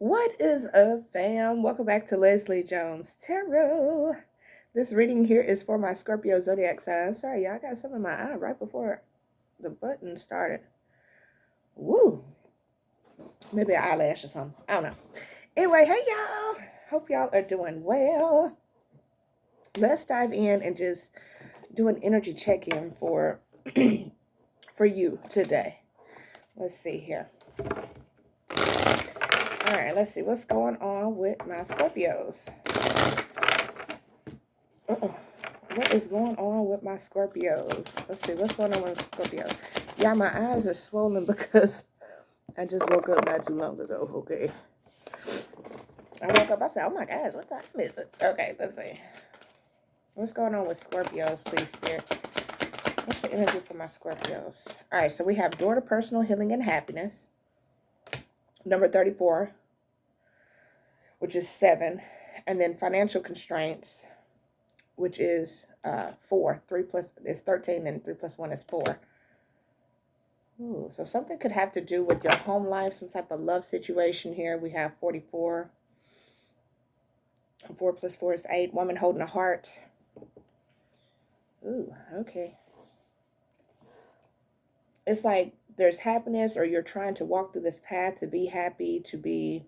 What is up, fam? Welcome back to Lesley Jones Tarot. This reading here is for my Scorpio Zodiac sign. Sorry, y'all, I got some in my eye right before the button started. Woo! Maybe an eyelash or something. I don't know. Anyway, hey, y'all. Hope y'all are doing well. Let's dive in and just do an energy check-in for, for you today. Let's see here. All right, let's see what's going on with my Scorpios. What is going on with my Scorpios? Let's see what's going on with Scorpio. Yeah, my eyes are swollen because I just woke up not too long ago. Okay, I woke up. I said, "Oh my gosh, what time is it?" Okay, let's see what's going on with Scorpios, please, Spirit. What's the energy for my Scorpios? All right, so we have door to personal healing and happiness. Number 34, which is 7, and then financial constraints, which is 4. 3 plus is 13, and 3 plus 1 is 4. Ooh, so something could have to do with your home life, some type of love situation here. We have 44. 4 plus 4 is 8. Woman holding a heart. Ooh, okay. It's like there's happiness, or you're trying to walk through this path to be happy, to be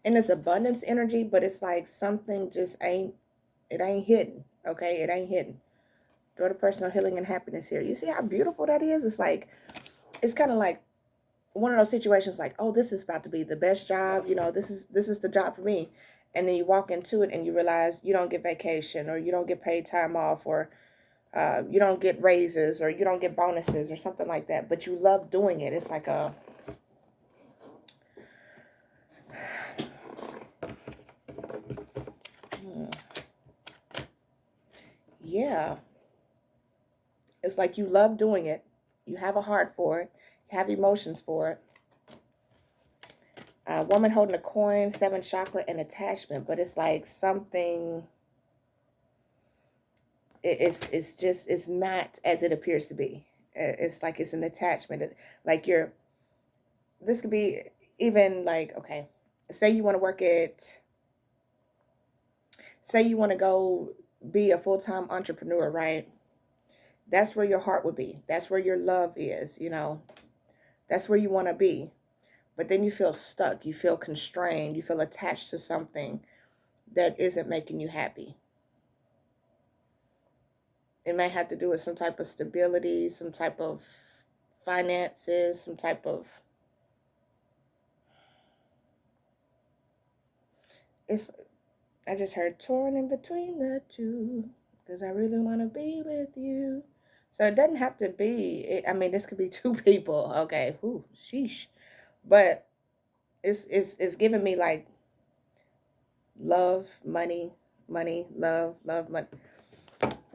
in this abundance energy, but it's like something just ain't hidden, okay? It ain't hidden. Door to personal healing and happiness here. You see how beautiful that is? It's like, it's kind of like one of those situations like, oh, this is about to be the best job. You know, this is the job for me. And then you walk into it and you realize you don't get vacation, or you don't get paid time off, or you don't get raises, or you don't get bonuses or something like that. But you love doing it. It's like a... Yeah. It's like you love doing it. You have a heart for it. You have emotions for it. Woman holding a coin, 7 chakra, and attachment. But it's like something... It's not as it appears to be. It's like it's an attachment. Like this could be even like, okay, say you want to go be a full-time entrepreneur, right? That's where your heart would be. That's where your love is, you know. That's where you want to be. But then you feel stuck. You feel constrained. You feel attached to something that isn't making you happy. It may have to do with some type of stability, some type of finances, some type of... I just heard torn in between the two, because I really want to be with you. So it doesn't have to be, I mean, this could be 2 people. Okay, ooh, sheesh. But it's giving me like love, money, love, money.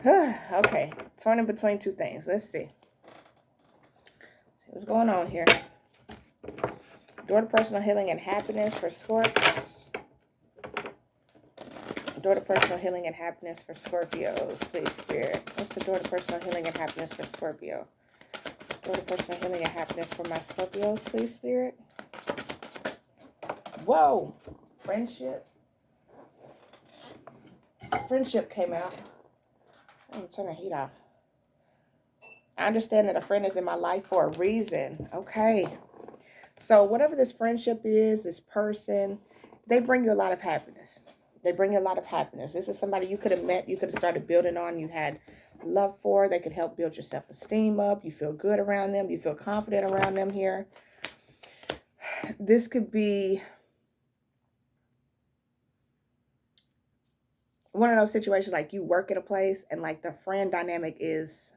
Okay, torn in between 2 things. Let's see what's going on here. Door to personal healing and happiness for Scorpios. Door to personal healing and happiness for Scorpios, please, Spirit. What's the door to personal healing and happiness for Scorpio? Door to personal healing and happiness for my Scorpios, please, Spirit. Whoa! Friendship. Friendship came out. I'm turn the heat off. I understand that a friend is in my life for a reason. Okay. So whatever this friendship is, this person, they bring you a lot of happiness. They bring you a lot of happiness. This is somebody you could have met, you could have started building on, you had love for. They could help build your self-esteem up. You feel good around them. You feel confident around them here. This could be one of those situations like you work at a place and like the friend dynamic is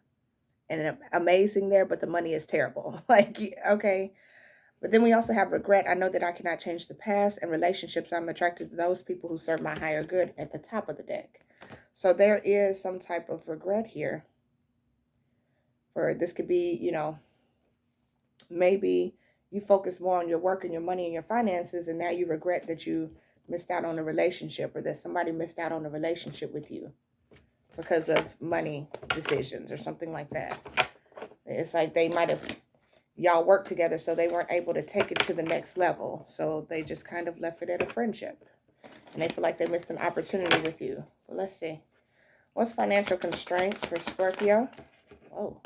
amazing there, but the money is terrible. Like, okay. But then we also have regret. I know that I cannot change the past, and relationships. I'm attracted to those people who serve my higher good at the top of the deck. So there is some type of regret here. For this could be, you know, maybe you focus more on your work and your money and your finances, and now you regret that you missed out on a relationship, or that somebody missed out on a relationship with you because of money decisions or something like that. It's like they might have y'all worked together, so they weren't able to take it to the next level. So they just kind of left it at a friendship. And they feel like they missed an opportunity with you. But let's see. What's financial constraints for Scorpio? Whoa.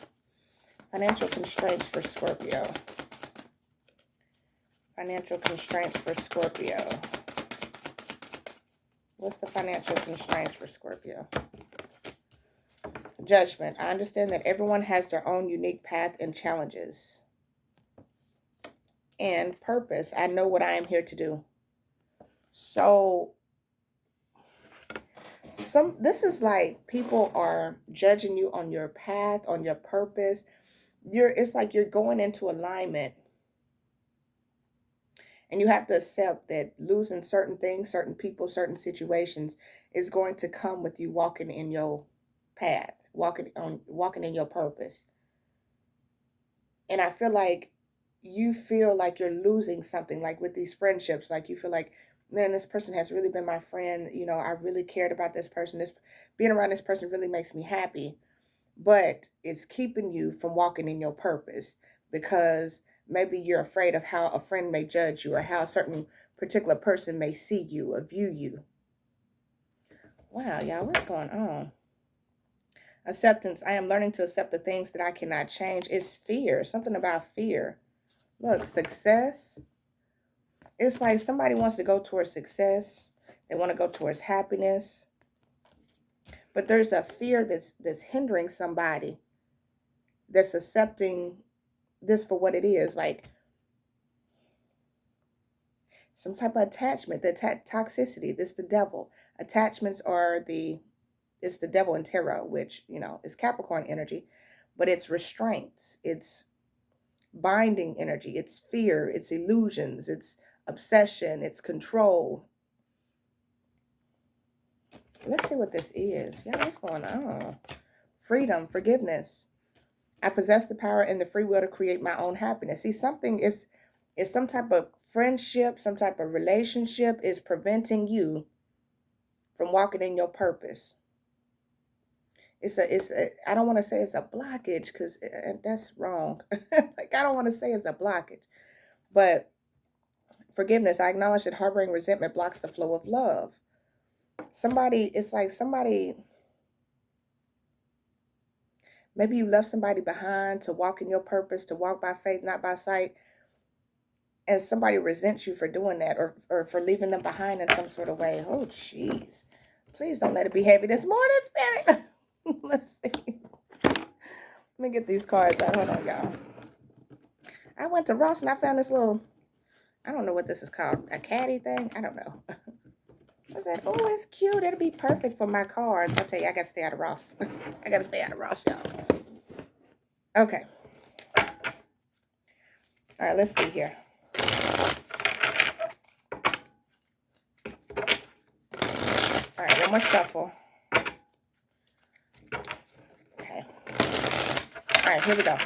Financial constraints for Scorpio. Financial constraints for Scorpio. What's the financial constraints for Scorpio? Judgment. I understand that everyone has their own unique path and challenges. And purpose. I know what I am here to do. So, this is like people are judging you on your path, on your purpose. It's like you're going into alignment. And you have to accept that losing certain things, certain people, certain situations is going to come with you walking in your path, walking in your purpose. And I feel like you feel like you're losing something, like with these friendships, like you feel like, man, this person has really been my friend. You know, I really cared about this person. Being around this person really makes me happy. But it's keeping you from walking in your purpose because maybe you're afraid of how a friend may judge you or how a certain particular person may see you or view you. Wow, y'all, what's going on? Acceptance. I am learning to accept the things that I cannot change. It's fear. Something about fear. Look, success. It's like somebody wants to go towards success. They want to go towards happiness. But there's a fear that's hindering somebody that's accepting this for what it is, like some type of attachment, the toxicity. This the devil. Attachments are it's the devil in tarot, which, you know, is Capricorn energy, but it's restraints, it's binding energy, it's fear, it's illusions, it's obsession, it's control. Let's see what this is. Yeah, what's going on? Freedom, forgiveness. I possess the power and the free will to create my own happiness. See, something is some type of friendship, some type of relationship is preventing you from walking in your purpose. I don't want to say it's a blockage because that's wrong. Like, I don't want to say it's a blockage, but forgiveness. I acknowledge that harboring resentment blocks the flow of love. It's like somebody, maybe you left somebody behind to walk in your purpose, to walk by faith, not by sight. And somebody resents you for doing that or for leaving them behind in some sort of way. Oh, jeez. Please don't let it be heavy this morning, Spirit. Let's see. Let me get these cards out. Hold on, y'all. I went to Ross and I found this little, I don't know what this is called. A caddy thing? I don't know. I said, oh, it's cute. It'll be perfect for my cards. I'll tell you, I got to stay out of Ross. I got to stay out of Ross, y'all. Okay. All right, let's see here. All right, one more shuffle. Okay. All right, here we go.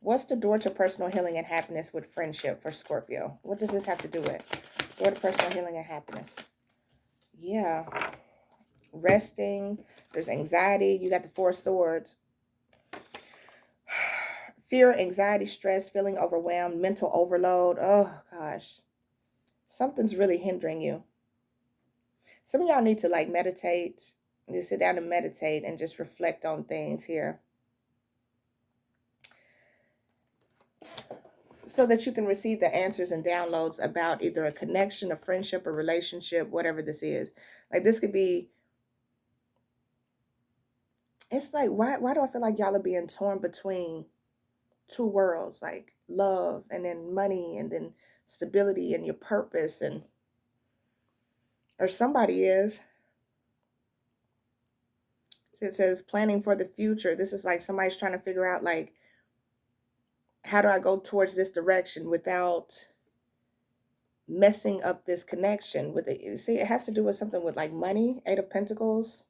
What's the door to personal healing and happiness with friendship for Scorpio? What does this have to do with? Door to personal healing and happiness. Yeah. Resting. There's anxiety. You got the Four of Swords. Fear, anxiety, stress, feeling overwhelmed, mental overload. Oh, gosh. Something's really hindering you. Some of y'all need to like meditate. You sit down and meditate and just reflect on things here, so that you can receive the answers and downloads about either a connection, a friendship, a relationship, whatever this is. Like this could be, it's like, why do I feel like y'all are being torn between two worlds, like love and then money and then stability and your purpose, and or somebody is. It says planning for the future. This is like somebody's trying to figure out, like, how do I go towards this direction without messing up this connection with it? See, it has to do with something with like money. Eight of Pentacles.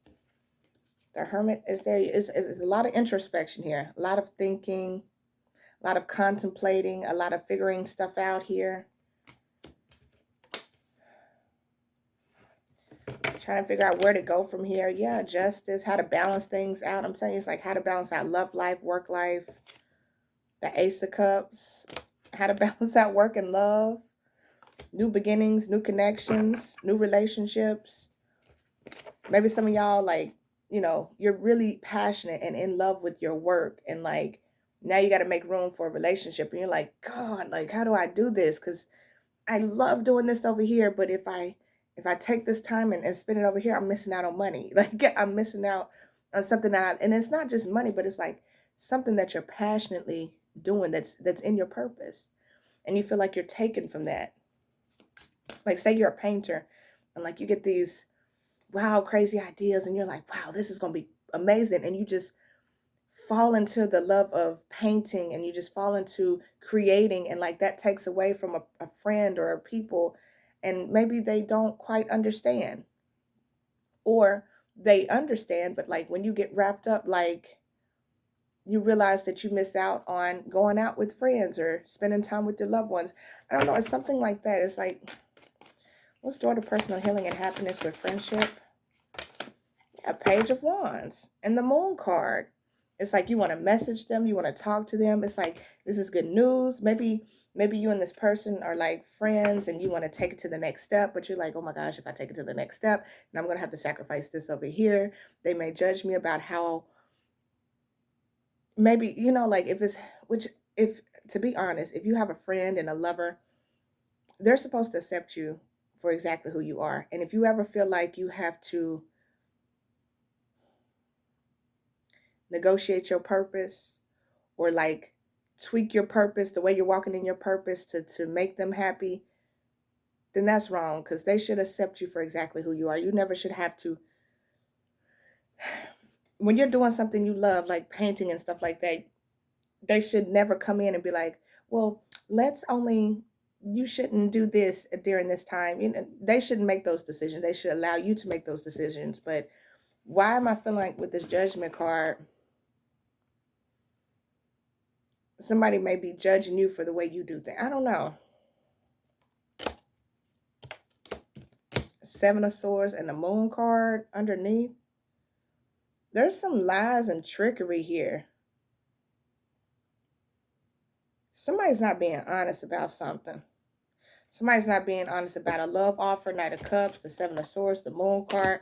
The Hermit is there. Is a lot of introspection here, a lot of thinking, a lot of contemplating, a lot of figuring stuff out here. Trying to figure out where to go from here. Yeah, justice, how to balance things out. I'm saying it's like how to balance out love life, work life. The Ace of Cups, how to balance out work and love, new beginnings, new connections, new relationships. Maybe some of y'all, like, you know, you're really passionate and in love with your work, and like now you got to make room for a relationship, and you're like, God, like, how do I do this? Because I love doing this over here, but if I take this time and spend it over here, I'm missing out on money. Like, I'm missing out on something and it's not just money, but it's like something that you're passionately doing that's in your purpose, and you feel like you're taken from that. Like, say you're a painter, and like you get these wow, crazy ideas, and you're like, wow, this is going to be amazing. And you just fall into the love of painting, and you just fall into creating. And like that takes away from a friend or a people, and maybe they don't quite understand, or they understand, but like when you get wrapped up, like you realize that you miss out on going out with friends or spending time with your loved ones. I don't know. It's something like that. It's like, let's door to personal healing and happiness with friendship. A Page of Wands and the Moon card. It's like you want to message them, you want to talk to them. It's like, this is good news. Maybe you and this person are like friends, and you want to take it to the next step, but you're like, oh my gosh, if I take it to the next step, then I'm going to have to sacrifice this over here. They may judge me about how, maybe, you know, like if to be honest, if you have a friend and a lover, they're supposed to accept you for exactly who you are. And if you ever feel like you have to negotiate your purpose, or like tweak your purpose, the way you're walking in your purpose to make them happy, then that's wrong, because they should accept you for exactly who you are. You never should have to, when you're doing something you love, like painting and stuff like that, they should never come in and be like, well, you shouldn't do this during this time. You know, they shouldn't make those decisions. They should allow you to make those decisions. But why am I feeling like with this Judgment card, somebody may be judging you for the way you do things? I don't know. Seven of Swords and the Moon card underneath. There's some lies and trickery here. Somebody's not being honest about something. Somebody's not being honest about a love offer. Knight of Cups, the Seven of Swords, the Moon card.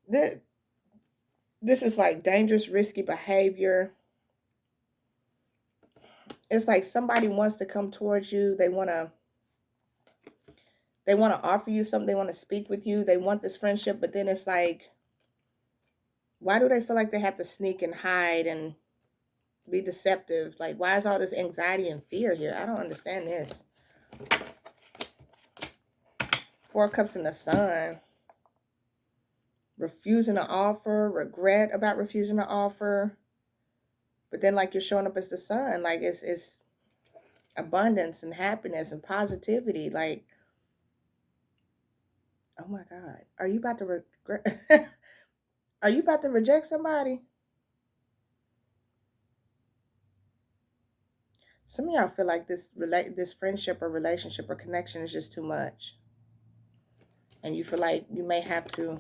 This is like dangerous, risky behavior. It's like somebody wants to come towards you. They want to offer you something. They want to speak with you. They want this friendship, but then it's like, why do they feel like they have to sneak and hide and be deceptive? Like, why is all this anxiety and fear here? I don't understand this. Four of Cups in the Sun. Refusing an offer, regret about refusing an offer. But then like you're showing up as the sun. Like it's abundance and happiness and positivity. Like, oh my God. Are you about to regret? Are you about to reject somebody? Some of y'all feel like this friendship or relationship or connection is just too much. And you feel like you may have to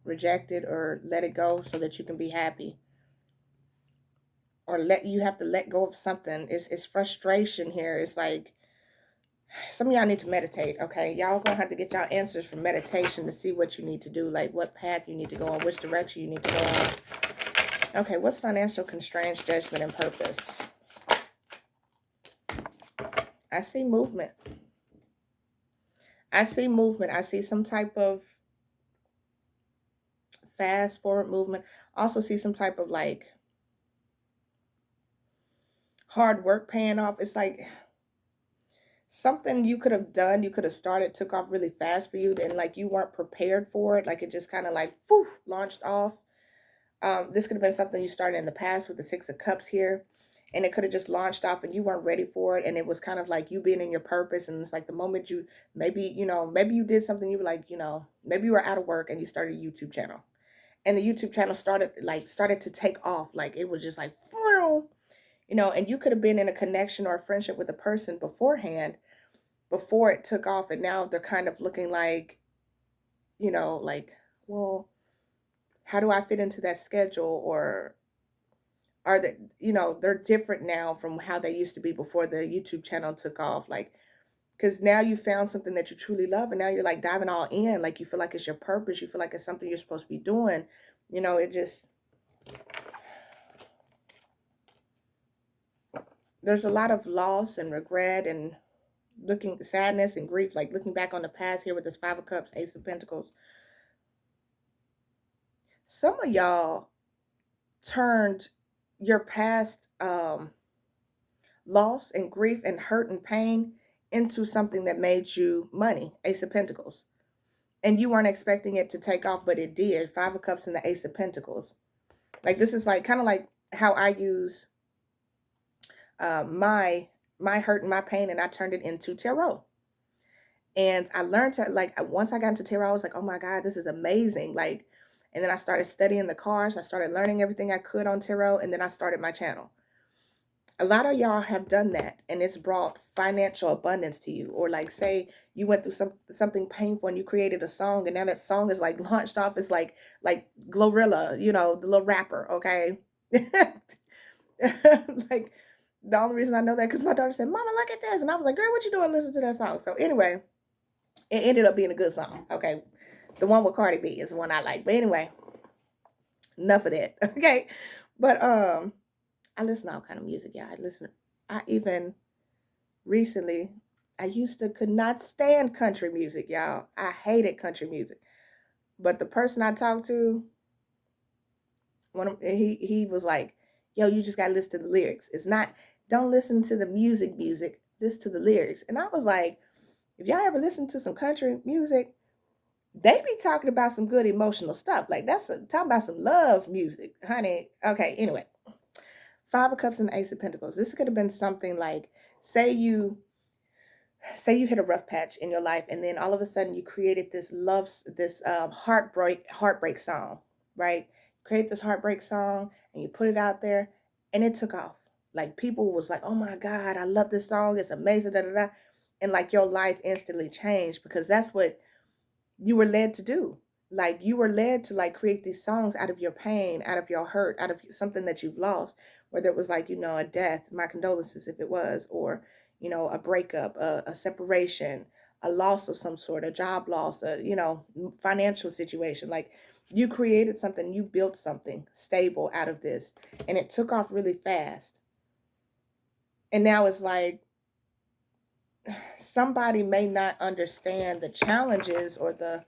reject it or let it go so that you can be happy. Or you have to let go of something. It's frustration here. It's like, some of y'all need to meditate, okay? Y'all gonna have to get y'all answers from meditation to see what you need to do, like what path you need to go on, which direction you need to go on. Okay, what's financial constraints, judgment, and purpose? I see movement. I see movement. I see some type of fast forward movement. Also see some type of like hard work paying off. It's like something you could have done, you could have started, took off really fast for you, and like you weren't prepared for it. Like it just kind of like whew, launched off. This could have been something you started in the past with the Six of Cups here, and it could have just launched off and you weren't ready for it. And it was kind of like you being in your purpose. And it's like the moment you, maybe you did something, you were like, maybe you were out of work and you started a YouTube channel, and the YouTube channel started to take off. Like it was just like, and you could have been in a connection or a friendship with a person beforehand, before it took off. And now they're kind of looking like, like, well, how do I fit into that schedule? Or are that, you know, they're different now from how they used to be before the YouTube channel took off. Like, because now you found something that you truly love, and now you're like diving all in. Like, you feel like it's your purpose. You feel like it's something you're supposed to be doing. You know, it just, there's a lot of loss and regret and sadness and grief, like looking back on the past here with this Five of Cups, Ace of Pentacles. Some of y'all turned your past loss and grief and hurt and pain into something that made you money, Ace of Pentacles. And you weren't expecting it to take off, but it did. Five of Cups and the Ace of Pentacles. Like, this is like kind of like how I use my hurt and my pain, and I turned it into tarot. And I learned to, like, once I got into tarot, I was like, oh my God, this is amazing. Like, and then I started studying the cards. I started learning everything I could on tarot, and then I started my channel. A lot of y'all have done that, and it's brought financial abundance to you. Or like, say you went through something painful and you created a song, and now that song is like launched off. It's like Glorilla, you know, the little rapper, okay? Like, the only reason I know that because my daughter said, Mama, look at this. And I was like, girl, what you doing? Listen to that song. So anyway, it ended up being a good song, okay? The one with Cardi B is the one I like. But anyway, enough of that, okay? But I listen to all kind of music, y'all. I even recently, could not stand country music, y'all. I hated country music. But the person I talked to, he was like, yo, you just gotta listen to the lyrics. It's not, don't listen to the music, listen to the lyrics. And I was like, if y'all ever listen to some country music, they be talking about some good emotional stuff. Like, talking about some love music, honey. Okay, anyway. Five of Cups and Ace of Pentacles. This could have been something like, say you hit a rough patch in your life, and then all of a sudden you created this heartbreak song, right? Create this heartbreak song, and you put it out there, and it took off. Like, people was like, oh my God, I love this song. It's amazing, da da da. And like, your life instantly changed, because that's what you were led to do. Like, you were led to like create these songs out of your pain, out of your hurt, out of something that you've lost, whether it was like, you know, a death, my condolences if it was, or, you know, a breakup, a separation, a loss of some sort, a job loss, you know, financial situation. Like, you created something, you built something stable out of this, and it took off really fast. And now it's like, somebody may not understand the challenges or the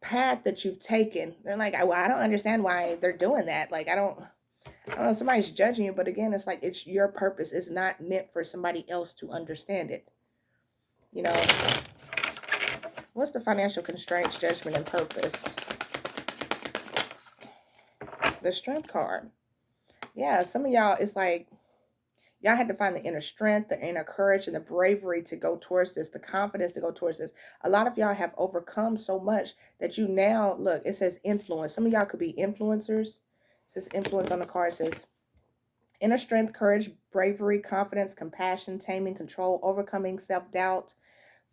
path that you've taken. They're like, well, I don't understand why they're doing that. Like, I don't know, somebody's judging you, but again, it's like, it's your purpose. It's not meant for somebody else to understand it. You know, what's the financial constraints, judgment, and purpose? The Strength card. Yeah, some of y'all, it's like, y'all had to find the inner strength, the inner courage, and the bravery to go towards this, the confidence to go towards this. A lot of y'all have overcome so much that you now, look, it says influence. Some of y'all could be influencers. It says influence on the card. It says inner strength, courage, bravery, confidence, compassion, taming, control, overcoming self-doubt,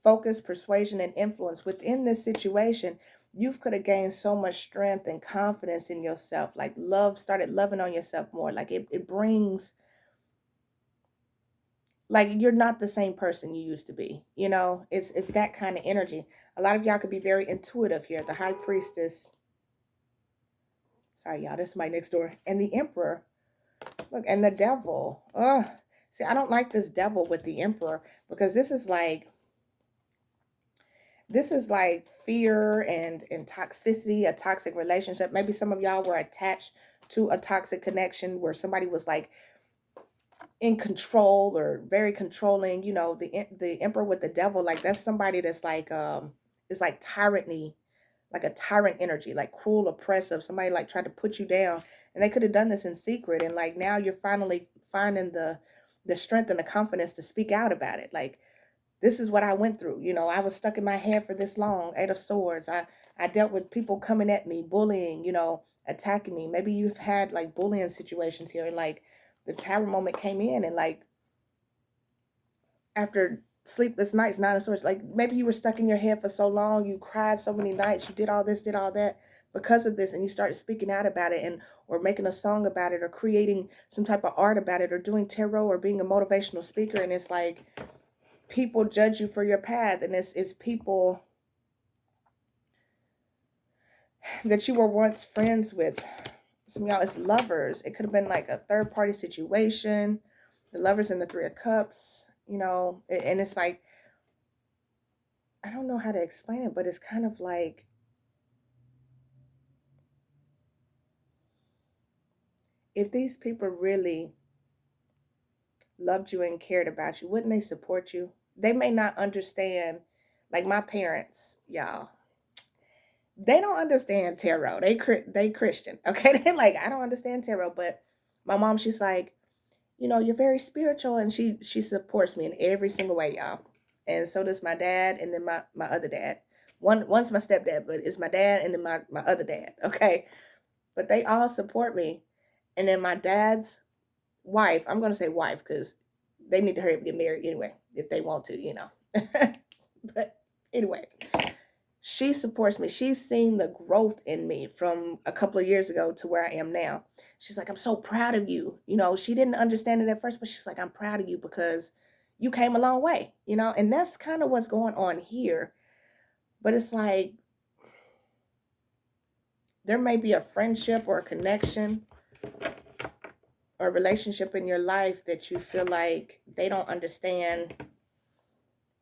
focus, persuasion, and influence. Within this situation, you could have gained so much strength and confidence in yourself. Like, started loving on yourself more. Like, it brings, like, you're not the same person you used to be. You know, it's that kind of energy. A lot of y'all could be very intuitive here. The High Priestess. Sorry, y'all, this is my next door. And the Emperor. Look, and the Devil. Ugh. See, I don't like this Devil with the Emperor, because this is like fear and toxicity, a toxic relationship. Maybe some of y'all were attached to a toxic connection where somebody was like in control or very controlling. You know, the Emperor with the Devil, like, that's somebody that's like it's like tyranny, like a tyrant energy, like cruel, oppressive. Somebody like tried to put you down, and they could have done this in secret, and like, now you're finally finding the strength and the confidence to speak out about it. Like, this is what I went through. You know, I was stuck in my head for this long. Eight of Swords. I dealt with people coming at me, bullying, you know, attacking me. Maybe you've had like bullying situations here, and like, the Tower moment came in, and like, after sleepless nights, Nine of Swords, like, maybe you were stuck in your head for so long, you cried so many nights, you did all this, did all that, because of this, and you started speaking out about it, and or making a song about it, or creating some type of art about it, or doing tarot, or being a motivational speaker, and it's like people judge you for your path, and it's people that you were once friends with. Some of y'all, it's lovers. It could have been like a third party situation. The lovers in the Three of Cups, you know, and it's like, I don't know how to explain it, but it's kind of like, if these people really loved you and cared about you, wouldn't they support you? They may not understand, like my parents, y'all. They don't understand tarot. They Christian, okay? They're like, I don't understand tarot, but my mom, she's like, you know, you're very spiritual, and she supports me in every single way, y'all. And so does my dad, and then my other dad. One's my stepdad, but it's my dad and then my other dad, okay? But they all support me. And then my dad's wife, I'm gonna say wife because they need to hurry up and get married anyway, if they want to, you know. But anyway, she supports me. She's seen the growth in me from a couple of years ago to where I am now. She's like, I'm so proud of you. You know, she didn't understand it at first, but she's like, I'm proud of you because you came a long way, you know, and that's kind of what's going on here. But it's like, there may be a friendship or a connection or a relationship in your life that you feel like they don't understand.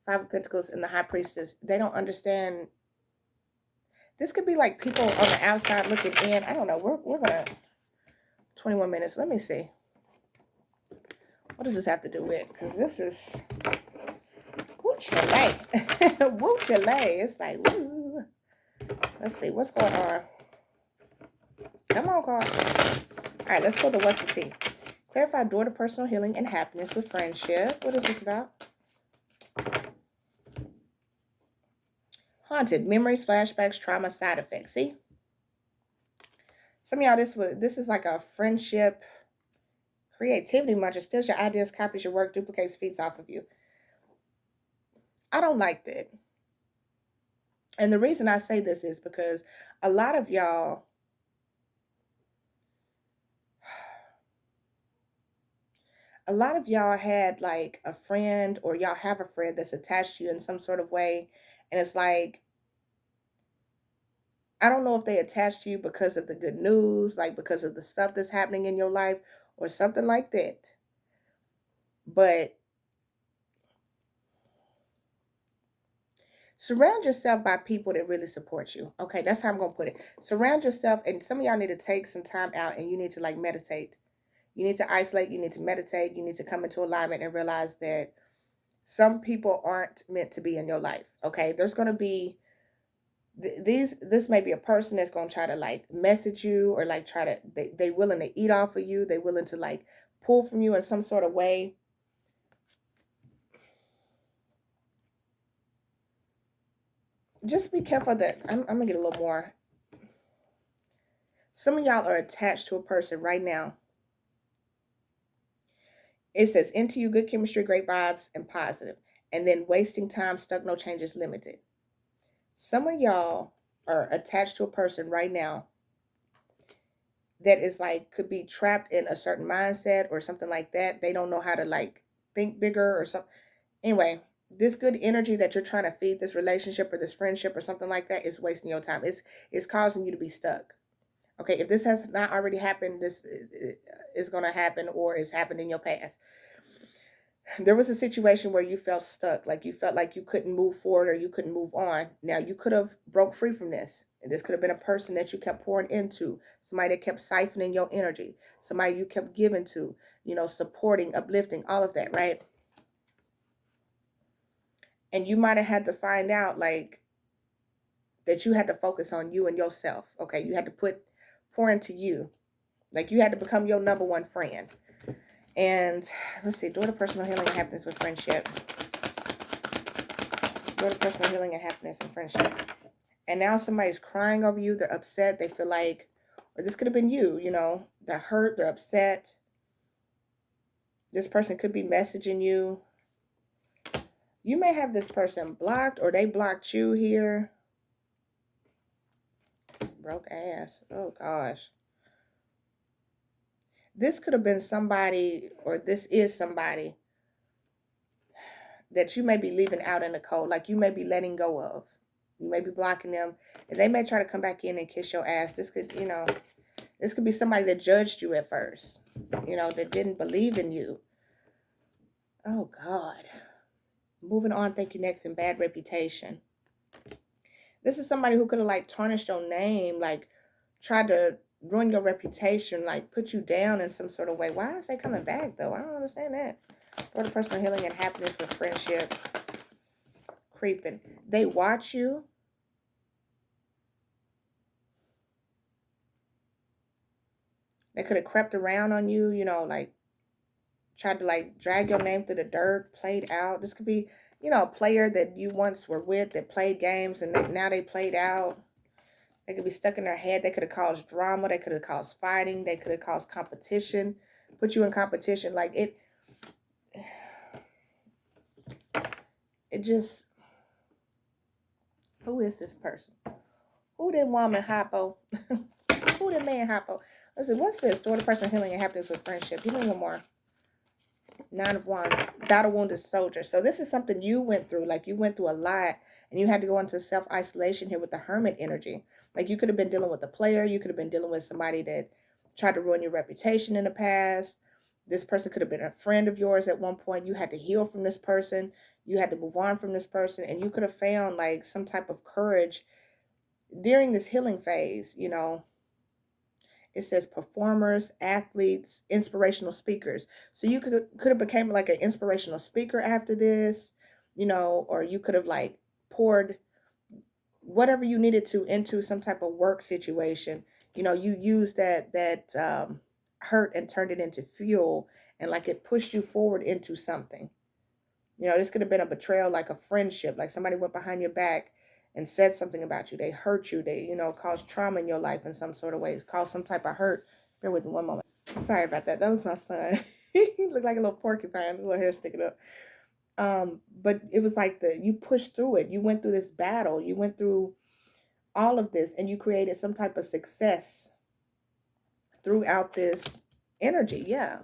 Five of Pentacles and the High Priestess, they don't understand. This could be like people on the outside looking in. I don't know. We're gonna 21 minutes. Let me see. What does this have to do with? Because this is woo chile. Woo chile. It's like woo. Let's see what's going on. Come on, card. All right, let's pull the what's the tea. Clarify door to personal healing and happiness with friendship. What is this about? Haunted memories, flashbacks, trauma, side effects. See, some of y'all, this is like a friendship, creativity mantra. Steals your ideas, copies your work, duplicates, feeds off of you. I don't like that. And the reason I say this is because a lot of y'all, had like a friend, or y'all have a friend that's attached to you in some sort of way, and it's like, I don't know if they attached to you because of the good news, like because of the stuff that's happening in your life or something like that. But surround yourself by people that really support you. Okay, that's how I'm going to put it. Surround yourself, and some of y'all need to take some time out and you need to like meditate. You need to isolate, you need to meditate, you need to come into alignment and realize that some people aren't meant to be in your life. Okay, there's going to be this may be a person that's going to try to like message you, or like try to, they willing to eat off of you, they willing to like pull from you in some sort of way. Just be careful that I'm gonna get a little more. Some of y'all are attached to a person right now. It says into you, good chemistry, great vibes, and positive, and then wasting time, stuck, no changes, limited. Some of y'all are attached to a person right now that is like, could be trapped in a certain mindset or something like that. They don't know how to like think bigger or something. Anyway, this good energy that you're trying to feed this relationship or this friendship or something like that is wasting your time. It's causing you to be stuck. Okay, if this has not already happened, this is going to happen, or it's happened in your past. There was a situation where you felt stuck, like you felt like you couldn't move forward or you couldn't move on. Now, you could have broke free from this. And this could have been a person that you kept pouring into, somebody that kept siphoning your energy, somebody you kept giving to, you know, supporting, uplifting, all of that, right? And you might have had to find out, like, that you had to focus on you and yourself. Okay, you had to pour into you. Like, you had to become your number one friend. And let's see, door to personal healing and happiness with friendship. Door to personal healing and happiness and friendship. And now somebody's crying over you. They're upset. They feel like, or this could have been you, you know, they're hurt. They're upset. This person could be messaging you. You may have this person blocked, or they blocked you here. Broke ass. Oh, gosh. This could have been somebody, or this is somebody that you may be leaving out in the cold. Like you may be letting go of. You may be blocking them. And they may try to come back in and kiss your ass. This could, you know, this could be somebody that judged you at first. You know, that didn't believe in you. Oh, God. Moving on. Thank you. Next. In bad reputation. This is somebody who could have like tarnished your name, like tried to ruin your reputation, like put you down in some sort of way. Why is they coming back though? I don't understand that. For the personal healing and happiness with friendship. Creeping. They watch you. They could have crept around on you, you know, like tried to like drag your name through the dirt, played out. This could be, you know, a player that you once were with that played games and now they played out. They could be stuck in their head. They could have caused drama. They could have caused fighting. They could have caused competition. Put you in competition. Like it just, who is this person? Who did woman hypo? Who did man hypo? Listen, what's this? Door to personal healing and happiness with friendship. Give me one more. 9 of Wands. Battle wounded soldier. So this is something you went through. Like you went through a lot and you had to go into self-isolation here with the hermit energy. Like you could have been dealing with a player. You could have been dealing with somebody that tried to ruin your reputation in the past. This person could have been a friend of yours at one point. You had to heal from this person. You had to move on from this person. And you could have found like some type of courage during this healing phase, you know. It says performers, athletes, inspirational speakers. So you could have became like an inspirational speaker after this, you know, or you could have like poured whatever you needed to into some type of work situation. You know, you used that hurt and turned it into fuel, and like it pushed you forward into something. You know, this could have been a betrayal, like a friendship, like somebody went behind your back and said something about you. They hurt you. They, you know, caused trauma in your life in some sort of way. Caused some type of hurt. Bear with me one moment. Sorry about that. That was my son. He looked like a little porcupine, a little hair sticking up. But it was like you pushed through it. You went through this battle. You went through all of this and you created some type of success throughout this energy. Yeah.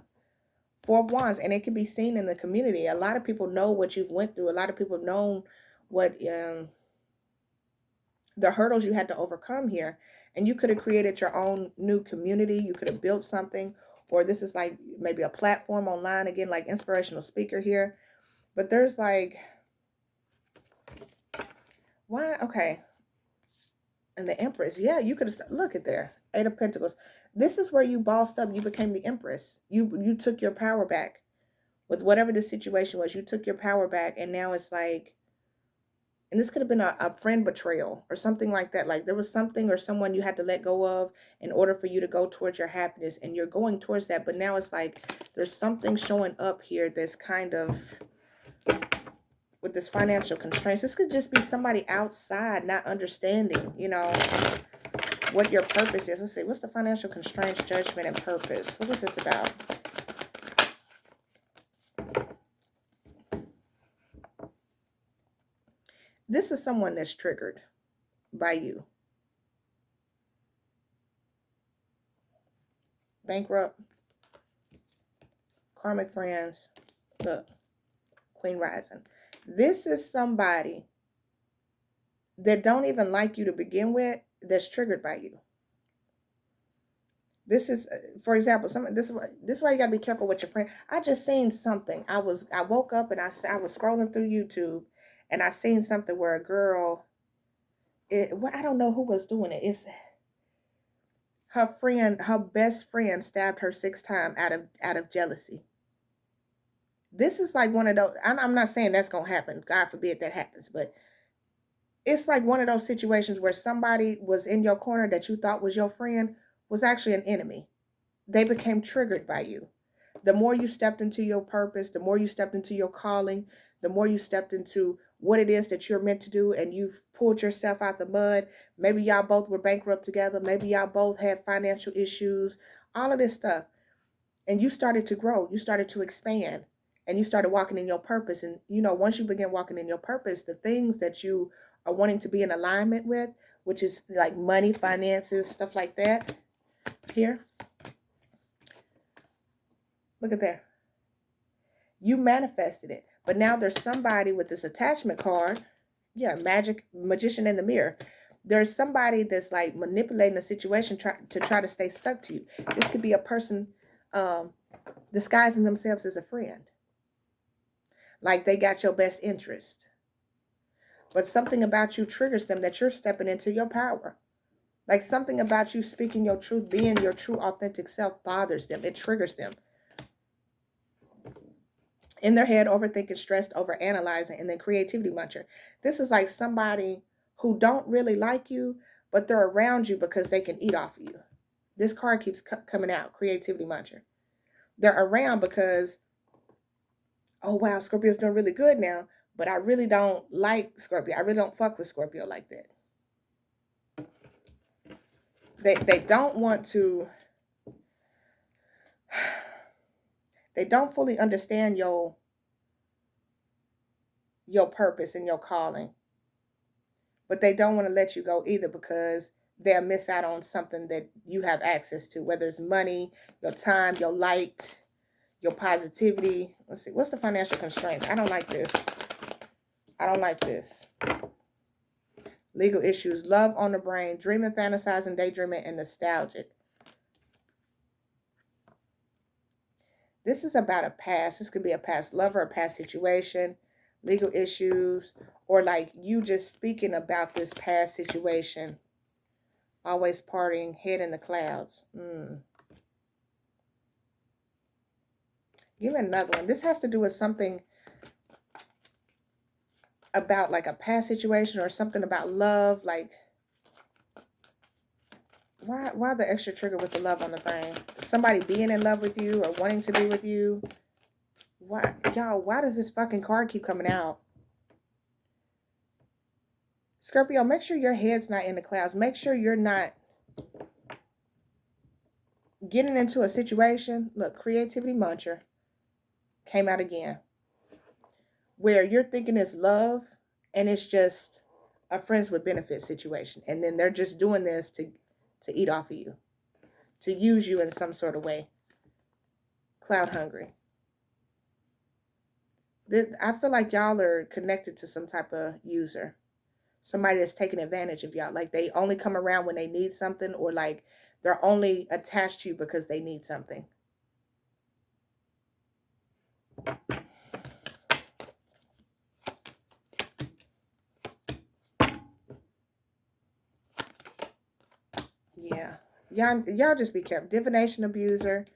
4 of Wands, and it can be seen in the community. A lot of people know what you've went through. A lot of people know what the hurdles you had to overcome here, and you could have created your own new community. You could have built something, or this is like maybe a platform online again, like inspirational speaker here. But there's like, why? Okay, and the Empress, yeah, you could have look at there, 8 of Pentacles. This is where you bossed up. You became the Empress. You took your power back. With whatever the situation was, you took your power back, and now it's like, and this could have been a friend betrayal or something like that. Like there was something or someone you had to let go of in order for you to go towards your happiness, and you're going towards that. But now it's like there's something showing up here that's kind of with this financial constraints. This could just be somebody outside not understanding, you know, what your purpose is. Let's see, what's the financial constraints, judgment, and purpose? What is this about? This is someone that's triggered by you. Bankrupt, karmic friends, look, Queen Rising. This is somebody that don't even like you to begin with, that's triggered by you. This is, for example, this is why you gotta be careful with your friend. I just seen something. I woke up and I was scrolling through YouTube, and I seen something where a girl, I don't know who was doing it. It's her friend, her best friend stabbed her 6 times out of jealousy. This is like one of those, I'm not saying that's gonna happen. God forbid that happens, but it's like one of those situations where somebody was in your corner that you thought was your friend was actually an enemy. They became triggered by you. The more you stepped into your purpose, the more you stepped into your calling, the more you stepped into what it is that you're meant to do, and you've pulled yourself out the mud. Maybe y'all both were bankrupt together. Maybe y'all both had financial issues, all of this stuff. And you started to grow. You started to expand. And you started walking in your purpose. And, you know, once you begin walking in your purpose, the things that you are wanting to be in alignment with which is like money, finances, stuff like that. Here. Look at there. You manifested it. But now there's somebody with this attachment card. Yeah, magician in the mirror. There's somebody that's like manipulating the situation to try to stay stuck to you. This could be a person disguising themselves as a friend. Like they got your best interest. But something about you triggers them that you're stepping into your power. Like something about you speaking your truth, being your true authentic self bothers them. It triggers them. In their head, overthinking, stressed, overanalyzing, and then creativity muncher. This is like somebody who don't really like you, but they're around you because they can eat off of you. This card keeps coming out, creativity muncher. They're around because, oh wow, Scorpio's doing really good now, but I really don't like Scorpio. I really don't fuck with Scorpio like that. They don't want to, they don't fully understand your purpose and your calling. But they don't want to let you go either because they'll miss out on something that you have access to, whether it's money, your time, your light, your positivity. Let's see, what's the financial constraints? I don't like this. I don't like this. Legal issues, love on the brain, dreaming, fantasizing, daydreaming, and nostalgic. This is about a past. This could be a past lover, a past situation, legal issues, or like you just speaking about this past situation. Always partying, head in the clouds. Give me another one. This has to do with something about like a past situation or something about love. Like, why the extra trigger with the love on the brain? Somebody being in love with you or wanting to be with you. Why, y'all, why does this fucking card keep coming out? Scorpio, make sure your head's not in the clouds. Make sure you're not getting into a situation. Look, creativity muncher came out again. Where you're thinking it's love and it's just a friends with benefits situation. And then they're just doing this to eat off of you. To use you in some sort of way. Cloud hungry. I feel like y'all are connected to some type of user. Somebody that's taking advantage of y'all. Like they only come around when they need something, or like they're only attached to you because they need something. Yeah. Y'all just be careful. Divination abuser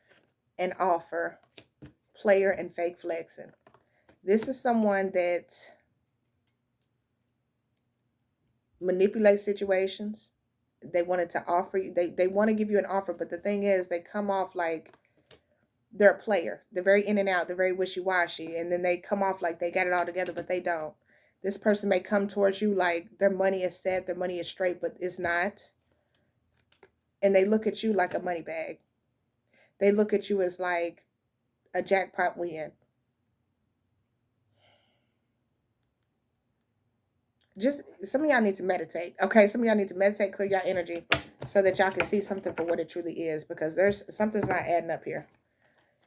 and offer. Player and fake flexing. This is someone that manipulates situations. They wanted to offer you, they want to give you an offer, but the thing is they come off like they're a player. They're very in and out, they're very wishy-washy, and then they come off like they got it all together, but they don't. This person may come towards you like their money is set, their money is straight, but it's not. And they look at you like a money bag. They look at you as like a jackpot win. Just some of y'all need to meditate. Okay, some of y'all need to meditate, clear your energy so that y'all can see something for what it truly is, because there's something's not adding up here.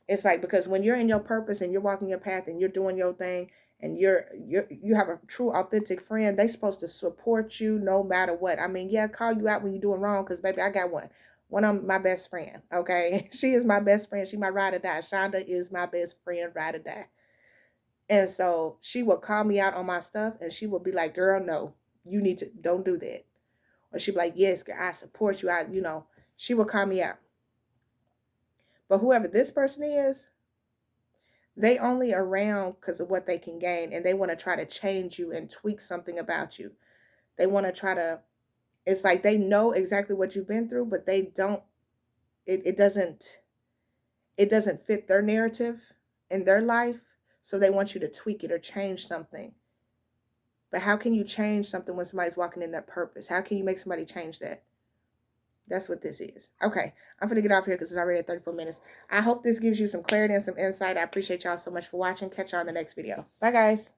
It's like, because when you're in your purpose and you're walking your path and you're doing your thing and you have a true authentic friend, they supposed to support you no matter what. I mean, yeah, call you out when you're doing wrong, because baby, I got one of my best friend. Okay, she is my best friend. She my ride or die. Shonda is my best friend, ride or die. And so she would call me out on my stuff, and she would be like, girl, no, you need to, don't do that. Or she'd be like, yes, girl, I support you. She would call me out. But whoever this person is, they only around because of what they can gain, and they want to try to change you and tweak something about you. They want to try to, it's like they know exactly what you've been through, but they don't, it doesn't fit their narrative in their life. So they want you to tweak it or change something. But how can you change something when somebody's walking in their purpose? How can you make somebody change that? That's what this is. Okay, I'm going to get off here because it's already at 34 minutes. I hope this gives you some clarity and some insight. I appreciate y'all so much for watching. Catch y'all in the next video. Bye, guys.